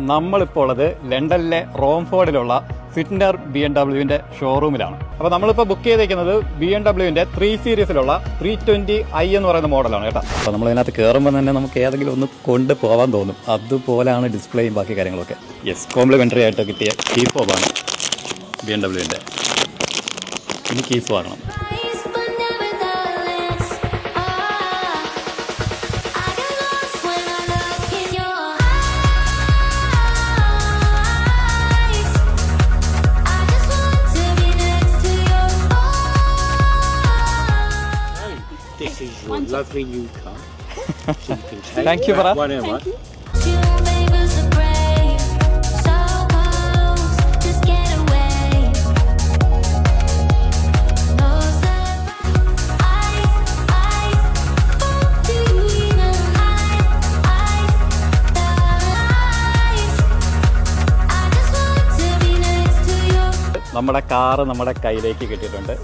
നമ്മളിപ്പോൾ ഉള്ളത് ലണ്ടനിലെ റോംഫോർഡിലുള്ള സിറ്റ്നർ BMW ഷോറൂമിലാണ്. അപ്പോൾ നമ്മളിപ്പോൾ ബുക്ക് ചെയ്തേക്കുന്നത് BMW 3 സീരീസിലുള്ള 320i എന്ന് പറയുന്ന മോഡലാണ് കേട്ടോ. അപ്പോൾ നമ്മൾ ഇതിനകത്ത് കയറുമ്പോൾ തന്നെ നമുക്ക് ഏതെങ്കിലും ഒന്ന് കൊണ്ടുപോകാൻ തോന്നും. അതുപോലെയാണ് ഡിസ്പ്ലേയും ബാക്കി കാര്യങ്ങളൊക്കെ. യെസ്, കോംപ്ലിമെൻ്ററി ആയിട്ട് കിട്ടിയ കീ ഫോബാണ് BMW. ഇനി കീസ് വാങ്ങണം. This is your lovely new car. So you can take Thank you, brother. whatever. നമ്മുടെ കാറ് നമ്മുടെ കയ്യിലേക്ക് കിട്ടിയിട്ടുണ്ട്.